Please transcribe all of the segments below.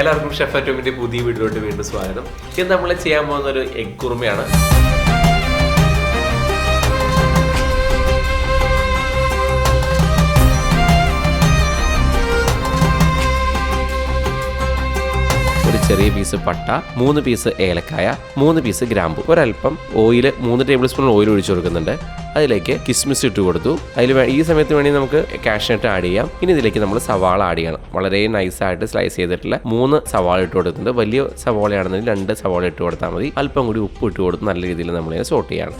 എല്ലാവർക്കും ഷെഫ് അറ്റോമിന്റെ പുതിയ വീഡിയോയിലോട്ട് വീണ്ടും സ്വാഗതം. ഇത് നമ്മൾ ചെയ്യാൻ പോകുന്ന ഒരു എഗ് കുറുമയാണ്. ഒരു ചെറിയ പീസ് പട്ട, 3 പീസ് ഏലക്കായ, 3 പീസ് ഗ്രാമ്പു, ഒരൽപ്പം ഓയിൽ, 3 ടേബിൾ സ്പൂൺ ഓയിൽ ഒഴിച്ചു കൊടുക്കുന്നുണ്ട്. അതിലേക്ക് കിസ്മിസ് ഇട്ട് കൊടുത്തു. ഈ സമയത്ത് വേണമെങ്കിൽ നമുക്ക് കാഷ്നട്ട് ആഡ് ചെയ്യാം. ഇനി ഇതിലേക്ക് നമ്മൾ സവാള ആഡ് ചെയ്യണം. വളരെ നൈസായിട്ട് സ്ലൈസ് ചെയ്തിട്ടുള്ള 3 സവാള ഇട്ട് കൊടുത്തിട്ടുണ്ട്. വലിയ സവാളയാണെന്നുണ്ടെങ്കിൽ 2 സവാള ഇട്ട് കൊടുത്താൽ മതി. അല്പം കൂടി ഉപ്പ് ഇട്ട് കൊടുത്ത് നല്ല രീതിയിൽ നമ്മളിങ്ങനെ സോട്ട് ചെയ്യണം.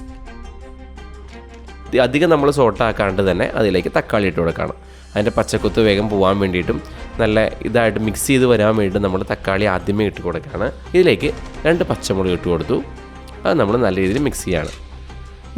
അധികം നമ്മൾ സോട്ടാക്കാണ്ട് തന്നെ അതിലേക്ക് തക്കാളി ഇട്ട് കൊടുക്കണം. അതിൻ്റെ പച്ചക്കുത്ത് വേഗം പോകാൻ വേണ്ടിയിട്ടും നല്ല ഇതായിട്ട് മിക്സ് ചെയ്ത് വരാൻ വേണ്ടിയിട്ട് നമ്മൾ തക്കാളി ആദ്യമേ ഇട്ട് കൊടുക്കുകയാണ്. ഇതിലേക്ക് 2 പച്ചമുളക് ഇട്ട് കൊടുത്തു. അത് നമ്മൾ നല്ല രീതിയിൽ മിക്സ് ചെയ്യാണ്.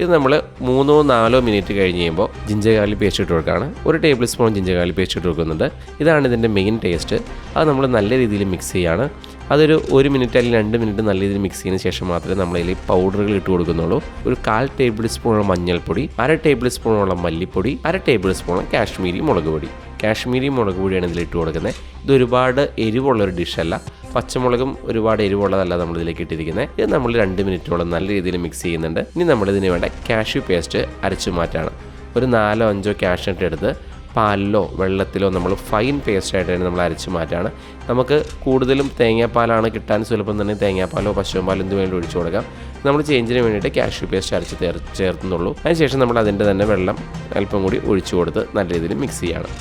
ഇത് നമ്മൾ 3-4 മിനിറ്റ് കഴിഞ്ഞ് കഴിയുമ്പോൾ ജിഞ്ചർ ഗാർലിക് പേസ്റ്റ് ഇട്ട് കൊടുക്കുകയാണ്. 1 table spoon ginger garlic paste ഇട്ട് കൊടുക്കുന്നുണ്ട്. ഇതാണ് ഇതിൻ്റെ മെയിൻ ടേസ്റ്റ്. അത് നമ്മൾ നല്ല രീതിയിൽ മിക്സ് ചെയ്യാണ്. അതൊരു 1 മിനിറ്റ് അല്ലെങ്കിൽ 2 മിനിറ്റ് നല്ല രീതിയിൽ മിക്സ് ചെയ്യുന്ന ശേഷം മാത്രമേ നമ്മളതിൽ പൗഡറുകൾ ഇട്ട് കൊടുക്കുന്നുള്ളൂ. ഒരു 1/4 ടേബിൾ സ്പൂണോളം മഞ്ഞൾപ്പൊടി, 1/2 ടേബിൾ സ്പൂണോളം മല്ലിപ്പൊടി, 1/2 ടേബിൾ സ്പൂൺ കാശ്മീരി മുളക് പൊടി. കാശ്മീരി മുളക് പൊടിയാണ് ഇതിൽ ഇട്ട് കൊടുക്കുന്നത്. ഇത് ഒരുപാട് എരിവുള്ളൊരു ഡിഷല്ല. പച്ചമുളകും ഒരുപാട് എരിവുള്ളതല്ല നമ്മളിതിലേക്ക് ഇട്ടിരിക്കുന്നത്. ഇത് നമ്മൾ 2 മിനിറ്റോളം നല്ല രീതിയിൽ മിക്സ് ചെയ്യുന്നുണ്ട്. ഇനി നമ്മളിതിന് വേണ്ട കാഷ്യൂ പേസ്റ്റ് അരച്ചു മാറ്റാണ്. ഒരു 4-5 കാഷ്നട്ട് എടുത്ത് പാലിലോ വെള്ളത്തിലോ നമ്മൾ ഫൈൻ പേസ്റ്റായിട്ടാണ് നമ്മൾ അരച്ച് മാറ്റാണ്. നമുക്ക് കൂടുതലും തേങ്ങാപ്പാലാണ് കിട്ടാൻ സുലഭം തന്നെ തേങ്ങാപ്പാലോ പശുപാലോ എന്ത് വേണ്ടി ഒഴിച്ചു കൊടുക്കാം. നമ്മൾ ചേഞ്ചിന് വേണ്ടിയിട്ട് കാഷ്യൂ പേസ്റ്റ് അരച്ച് ചേർത്തുന്നുള്ളൂ. അതിനുശേഷം നമ്മൾ അതിൻ്റെ തന്നെ വെള്ളം അല്പം കൂടി ഒഴിച്ചു കൊടുത്ത് നല്ല രീതിയിൽ മിക്സ് ചെയ്യണം.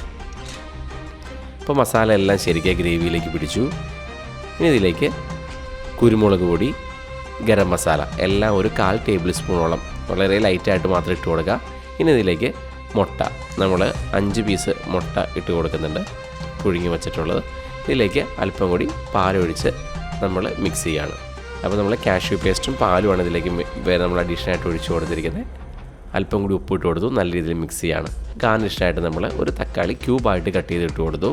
അപ്പോൾ മസാല എല്ലാം ശരിക്കും ഗ്രേവിയിലേക്ക് പിടിച്ചു. ഇനി ഇതിലേക്ക് കുരുമുളക് പൊടി, ഗരം മസാല എല്ലാം ഒരു 1/4 ടേബിൾ സ്പൂണോളം വളരെ ലൈറ്റായിട്ട് മാത്രം ഇട്ട് കൊടുക്കുക. ഇനി ഇതിലേക്ക് മുട്ട, നമ്മൾ 5 പീസ് മുട്ട ഇട്ട് കൊടുക്കുന്നുണ്ട്, പുഴുങ്ങി വച്ചിട്ടുള്ളത്. ഇതിലേക്ക് അല്പം കൂടി പാലൊഴിച്ച് നമ്മൾ മിക്സ് ചെയ്യുകയാണ്. അപ്പോൾ നമ്മൾ കാഷ്യൂ പേസ്റ്റും പാലുമാണ് ഇതിലേക്ക് നമ്മൾ അഡീഷണലായിട്ട് ഒഴിച്ച് കൊടുത്തിരിക്കുന്നത്. അല്പം കൂടി ഉപ്പ് ഇട്ട് കൊടുത്തു, നല്ല രീതിയിൽ മിക്സ് ചെയ്യാണ്. ഗാർണിഷായിട്ട് നമ്മൾ ഒരു തക്കാളി ക്യൂബായിട്ട് കട്ട് ചെയ്ത് ഇട്ട് കൊടുത്തു.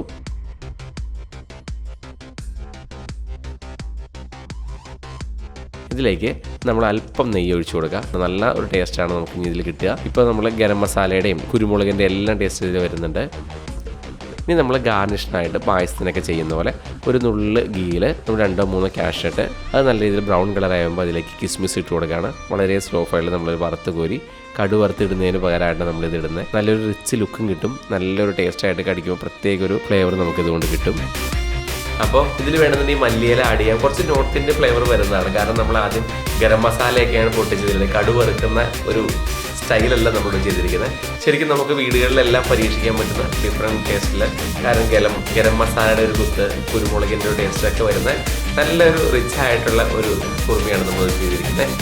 ഇതിലേക്ക് നമ്മൾ അല്പം നെയ്യ് ഒഴിച്ചു കൊടുക്കുക. നല്ല ഒരു ടേസ്റ്റാണ് നമുക്ക് ഇനി ഇതിൽ കിട്ടുക. ഇപ്പോൾ നമ്മൾ ഗരം മസാലയുടെയും കുരുമുളകിൻ്റെ എല്ലാം ടേസ്റ്റ് ഇതിൽ വരുന്നുണ്ട്. ഇനി നമ്മൾ ഗാർണിഷിനായിട്ട് പായസത്തിനൊക്കെ ചെയ്യുന്ന പോലെ ഒരു നുള്ള് ഗീയിൽ നമ്മൾ 2-3 കാഷ്നട്ട്, അത് നല്ല രീതിയിൽ ബ്രൗൺ കളർ ആകുമ്പോൾ അതിലേക്ക് കിസ്മിസ് ഇട്ട് കൊടുക്കുകയാണ്. വളരെ സ്ലോ ഫയറിൽ നമ്മൾ വറുത്ത് കോരി കടു വറുത്തിടുന്നതിന് പകരമായിട്ട് നമ്മളിത് ഇടുന്നത്. നല്ലൊരു റിച്ച് ലുക്കും കിട്ടും. നല്ലൊരു ടേസ്റ്റായിട്ട് കടിക്കുമ്പോൾ പ്രത്യേക ഒരു ഫ്ലേവർ നമുക്കിതുകൊണ്ട് കിട്ടും. അപ്പോൾ ഇതിൽ വേണമെന്നുണ്ടെങ്കിൽ മല്ലിയില ആഡ് ചെയ്യാം. കുറച്ച് നോർത്ത് ഇന്ത്യൻ ഫ്ലേവർ വരുന്നതാണ്. കാരണം നമ്മൾ ആദ്യം ഗരം മസാലയൊക്കെയാണ് പൊട്ടിച്ചതിൽ കടു വറുക്കുന്ന ഒരു സ്റ്റൈലല്ല നമ്മൾ ചെയ്തിരിക്കുന്നത്. ശരിക്കും നമുക്ക് വീടുകളിലെല്ലാം പരീക്ഷിക്കാൻ പറ്റുന്ന ഡിഫറെൻറ്റ് ടേസ്റ്റിൽ, കാരണം ഗരം മസാലയുടെ ഒരു കുത്ത്, കുരുമുളകിൻ്റെ ഒരു ടേസ്റ്റൊക്കെ വരുന്ന നല്ലൊരു റിച്ച് ആയിട്ടുള്ള ഒരു കുറുമയാണ് നമ്മൾ ചെയ്തിരിക്കുന്നത്.